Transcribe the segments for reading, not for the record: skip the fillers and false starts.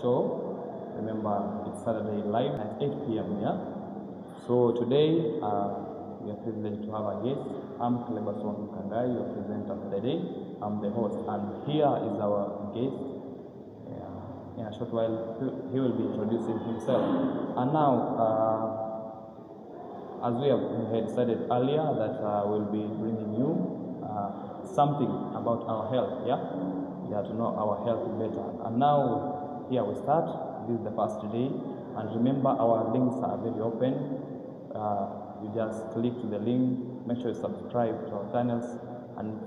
show. Remember, it's Saturday live at 8 p.m. Yeah. So today we are privileged to have a guest. I'm Cleberson Kangai, your presenter for the day. I'm the host, and here is our guest. In a short while, he will be introducing himself. And now, as we had stated earlier, that we'll be bringing you something about our health. Yeah, to know our health better. And now, here we start. This is the first day, and remember, our links are very open. You just click to the link. Make sure you subscribe to our channels, and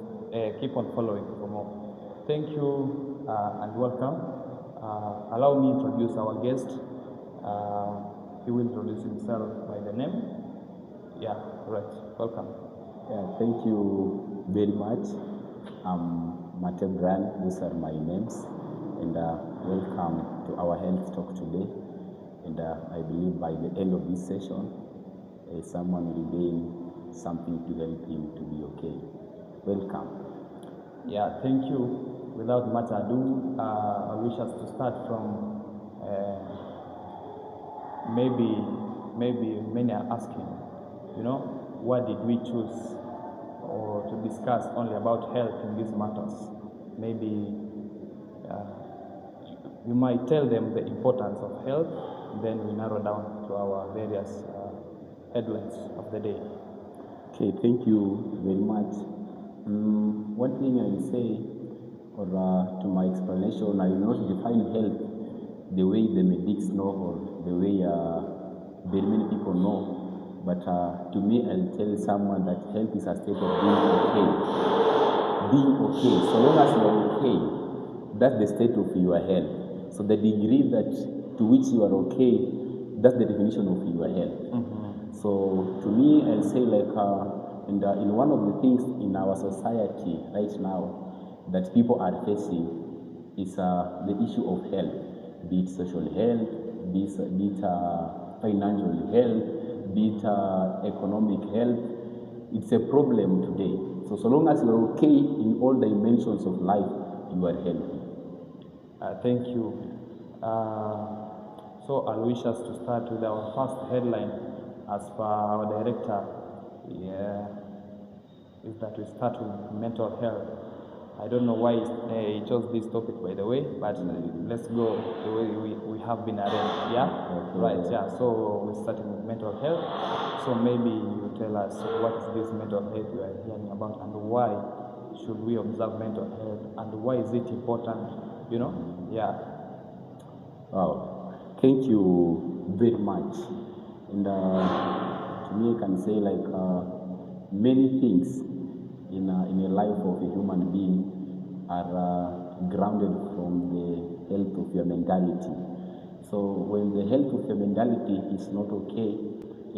keep on following for more. Thank you and welcome. Allow me to introduce our guest. He will introduce himself by the name. Yeah, right. Welcome. Yeah, thank you very much. Mate Brand, those are my names. And welcome to our health talk today. And I believe by the end of this session, someone will gain something to help him to be okay. Welcome. Yeah, thank you. Without much ado, I wish us to start from maybe many are asking, why did we choose or to discuss only about health in these matters? Maybe you might tell them the importance of health, then we narrow down to our various headlines of the day. Okay, thank you very much. One thing I will say, or to my explanation, I will not define health the way the medics know or the way very many people know. But to me, I'll tell someone that health is a state of being okay. Being okay. So long as you are okay, that's the state of your health. So the degree to which you are okay, that's the definition of your health. Mm-hmm. So to me, I'll say in one of the things in our society right now that people are facing is the issue of health, be it social health, be it financial health, be it economic health. It's a problem today. So long as you're okay in all dimensions of life, you are healthy. Thank you. So I'll wish us to start with our first headline as per our director. Is that we start with mental health. I don't know why he chose this topic, by the way, but let's go the way we have been arranged. Yeah, okay. Right. Yeah. So we're starting with mental health. So maybe you tell us what is this mental health you are hearing about, and why should we observe mental health, and why is it important? Yeah. Wow. Thank you very much. And to me, I can say many things in a life of a human being are grounded from the health of your mentality. So when the health of your mentality is not okay,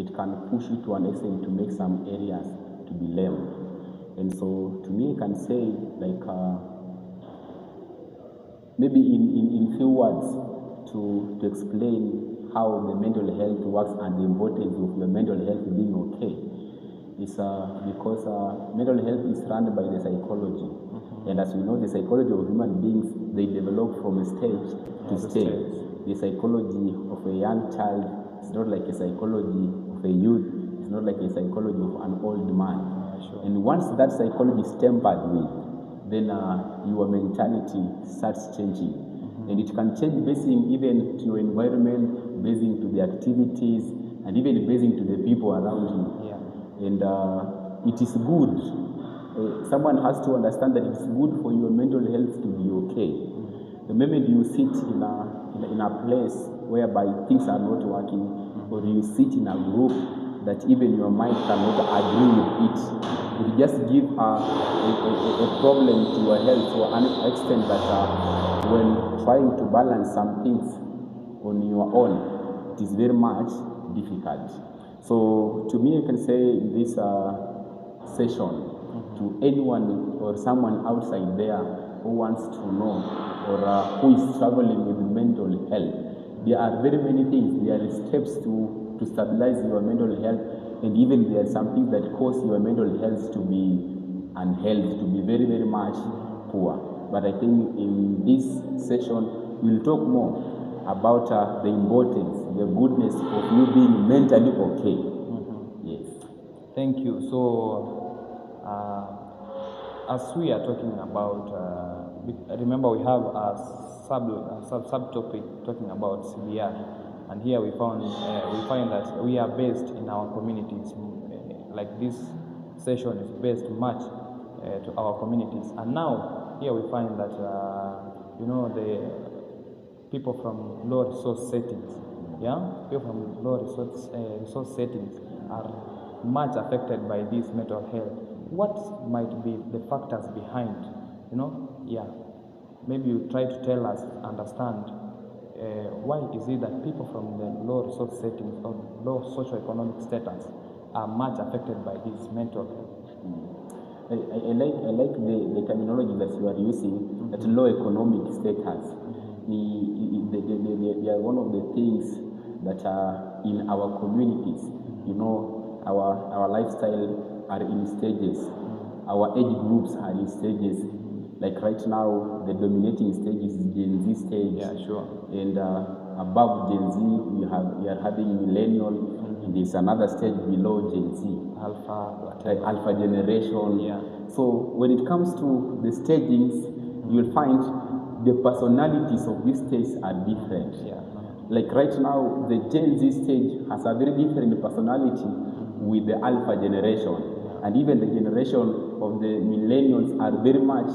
it can push you to an extent to make some areas to be lame. And so to me, I can say maybe in few words to explain how the mental health works and the importance of your mental health being okay. Is because mental health is run by the psychology. Mm-hmm. And as we know, the psychology of human beings, they develop from stage to stage. The psychology of a young child is not like a psychology of a youth. It's not like a psychology of an old man. Sure. And once that psychology is tempered with, then your mentality starts changing. Mm-hmm. And it can change based even to your environment, based to the activities, and even based to the people around you. Yeah. And it is good. Someone has to understand that it's good for your mental health to be okay. The moment you sit in a place whereby things are not working, or you sit in a group that even your mind cannot agree with it, it just give a problem to your health to an extent that when trying to balance some things on your own, it is very much difficult. So to me, I can say in this session, to anyone or someone outside there who wants to know or who is struggling with mental health, there are very many things. There are steps to stabilize your mental health, and even there are some things that cause your mental health to be unhealthy, to be very, very much poor. But I think in this session, we'll talk more about the importance, the goodness of you being mentally okay. Yes. Thank you. So, as we are talking about, remember we have a subtopic talking about CBR, and here we find that we are based in our communities. Like this session is based much to our communities, and now here we find that the people from low resource settings, people from low resource settings are much affected by this mental health. What might be the factors behind? Maybe you try to tell us, understand why is it that people from the low resource settings or low socioeconomic status are much affected by this mental health? I like the terminology that you are using, that low economic status. They are one of the things that are in our communities. Our lifestyle are in stages. Our age groups are in stages. Like right now, the dominating stage is Gen Z stage. Yeah, sure. And above Gen Z, we are having millennial. And there's another stage below Gen Z. Alpha generation. Yeah. So when it comes to the stagings, you'll find the personalities of these stages are different. Yeah. Like right now, the Gen Z stage has a very different personality with the Alpha generation. And even the generation of the millennials are very much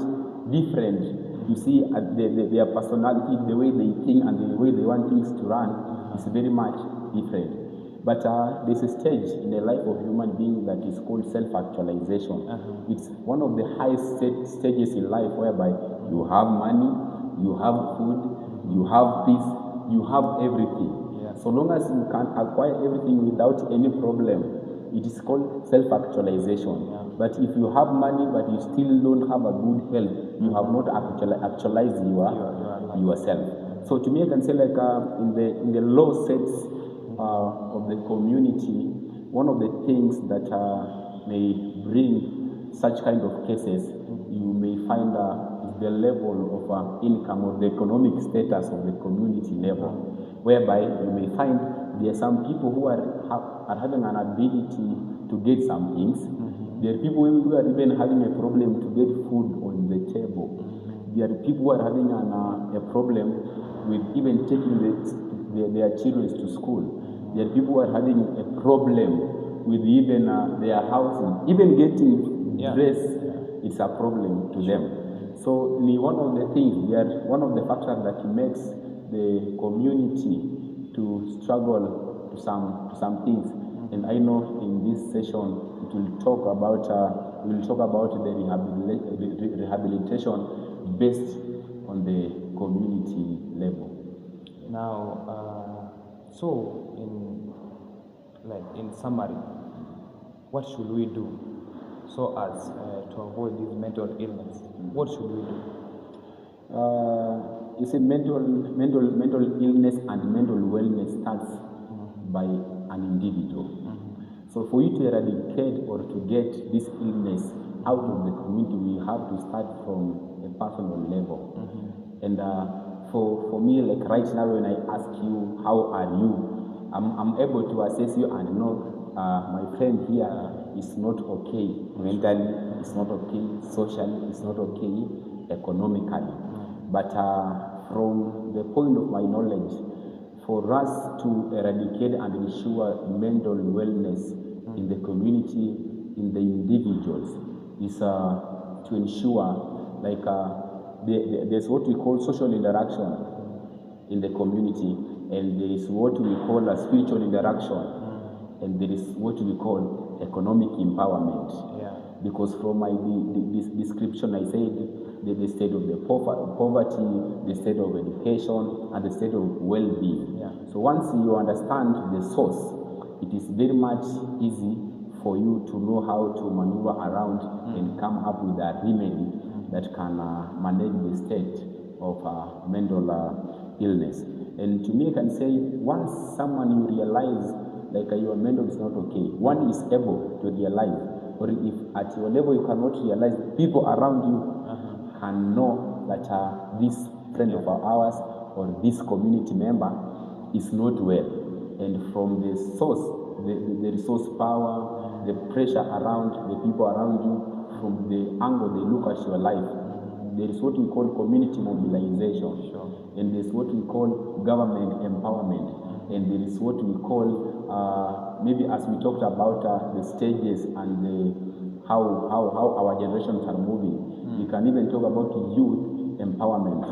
different. You see, their personality, the way they think and the way they want things to run is very much different. But there's a stage in the life of human being that is called self-actualization. It's one of the highest stages in life whereby you have money, you have food, you have peace, you have everything. Yeah. So long as you can acquire everything without any problem, it is called self-actualization. Yeah. But if you have money but you still don't have a good health, you have not actualized yourself. So to me, I can say like in the low sets of the community, one of the things that may bring such kind of cases, you may find is the level of income or the economic status of the community level, whereby you may find there are some people who are having an ability to get some things. There are people who are even having a problem to get food on the table. There are people who are having a problem with even taking their children to school. There are people who are having a problem with even their housing. Even getting dressed is a problem to them. So one of the things, one of the factors that makes the community to struggle to some things. And I know in this session we will talk about the rehabilitation based on the community level. Now, so in summary, what should we do so as to avoid this mental illness? What should we do? You see, mental illness and mental wellness starts by an individual. So for you to eradicate or to get this illness out of the community, we have to start from a personal level. And for me, like right now, when I ask you, how are you? I'm able to assess you and know my friend here is not okay mentally, it's not okay socially, it's not okay economically. But from the point of my knowledge, for us to eradicate and ensure mental wellness in the community, in the individuals, is to ensure like there's what we call social interaction in the community, and there is what we call a spiritual interaction, and there is what we call economic empowerment. Because from my description, I said the state of the poverty, the state of education, and the state of well-being. So once you understand the source, it is very much easy for you to know how to maneuver around and come up with a remedy that can manage the state of mental illness. And to me, I can say, once someone you realize like your mental is not okay, one is able to realize, or if at your level you cannot realize, people around you can know that this friend of ours or this community member is not well, and from the source, the resource power, the pressure around the people around you, from the angle they look at your life, there is what we call community mobilization, and there's what we call government empowerment, and there is what we call, maybe as we talked about the stages and how our generations are moving, we can even talk about youth empowerment.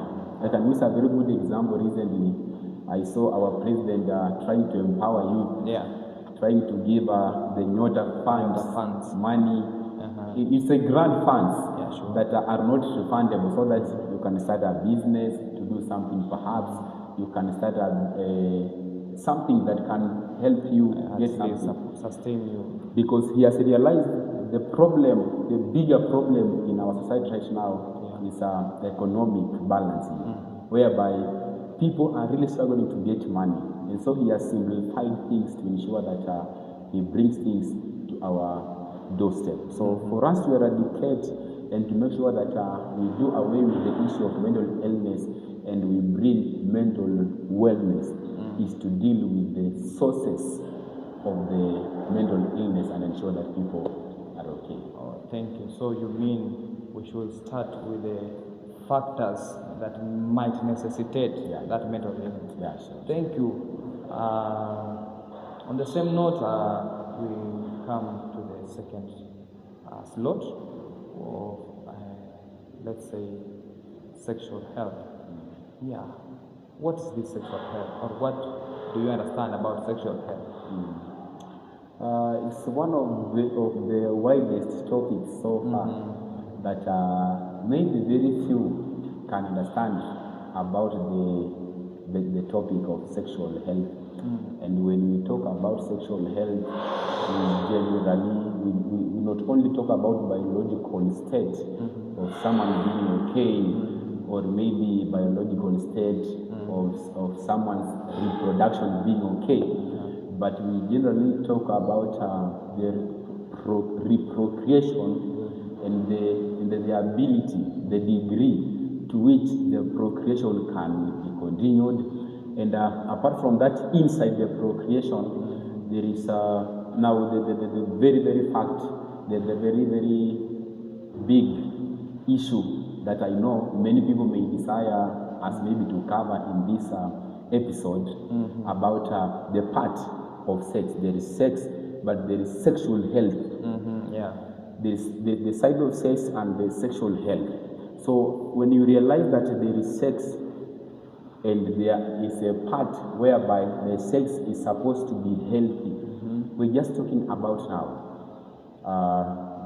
I can use a very good example. Recently, I saw our president trying to empower youth, trying to give the Nyota funds money. It's a grant funds that are not refundable, so that you can start a business, to do something. Perhaps you can start something that can help you get something, sustain you. Because he has realized the problem, the bigger problem in our society right now is economic balancing, whereby people are really struggling to get money, and so he has simplified things to ensure that he brings things to our doorstep. So for us to eradicate and to make sure that we do away with the issue of mental illness and we bring mental wellness is to deal with the sources of the mental illness and ensure that people are okay. Oh, thank you. So you mean we should start with the factors that might necessitate that mental illness? Yeah, sure. Thank you. On the same note, we come to the second slot of, let's say, sexual health. Yeah. What is this sexual health, or what do you understand about sexual health? It's one of the widest topics so far that maybe very few can understand about the topic of sexual health. And when we talk about sexual health, we not only talk about biological state of someone being okay, or maybe biological state of someone's reproduction being okay, but we generally talk about the reprocreation and the ability, the degree to which the procreation can be continued. And apart from that, inside the procreation, there is now the very, very fact, the very, very big issue that I know many people may desire us maybe to cover in this episode about the part of sex. There is sex, but there is sexual health. There is the side of sex and the sexual health. So when you realize that there is sex and there is a part whereby the sex is supposed to be healthy, we're just talking about now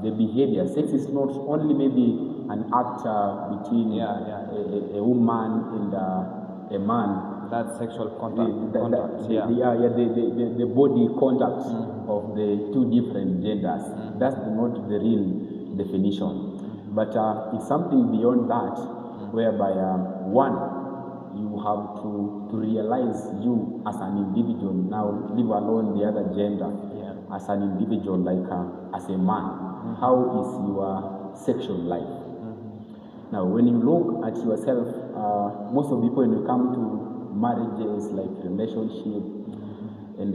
the behavior. Sex is not only maybe an act between a woman and a man. That sexual contact. The body contact of the two different genders. That's not the real definition. But it's something beyond that, whereby one, you have to realize you as an individual, now leave alone the other gender, as an individual, like as a man. How is your sexual life? Now, when you look at yourself, most of the people, when you come to marriages, like relationship, and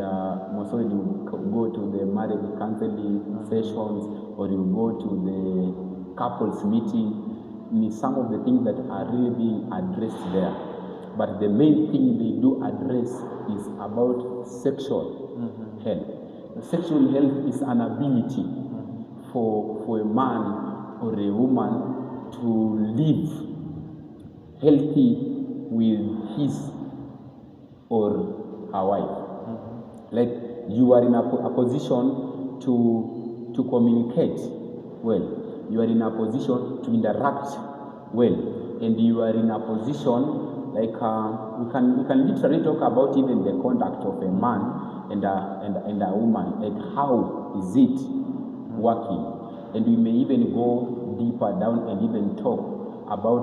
most when you go to the marriage counseling sessions, or you go to the couples meeting, some of the things that are really being addressed there. But the main thing they do address is about sexual health. Sexual health is an ability for a man or a woman to live healthy with his or her wife. Like you are in a position to communicate well. You are in a position to interact well, and you are in a position like we can literally talk about even the conduct of a man and a woman, like how is it working, and we may even go deeper down and even talk about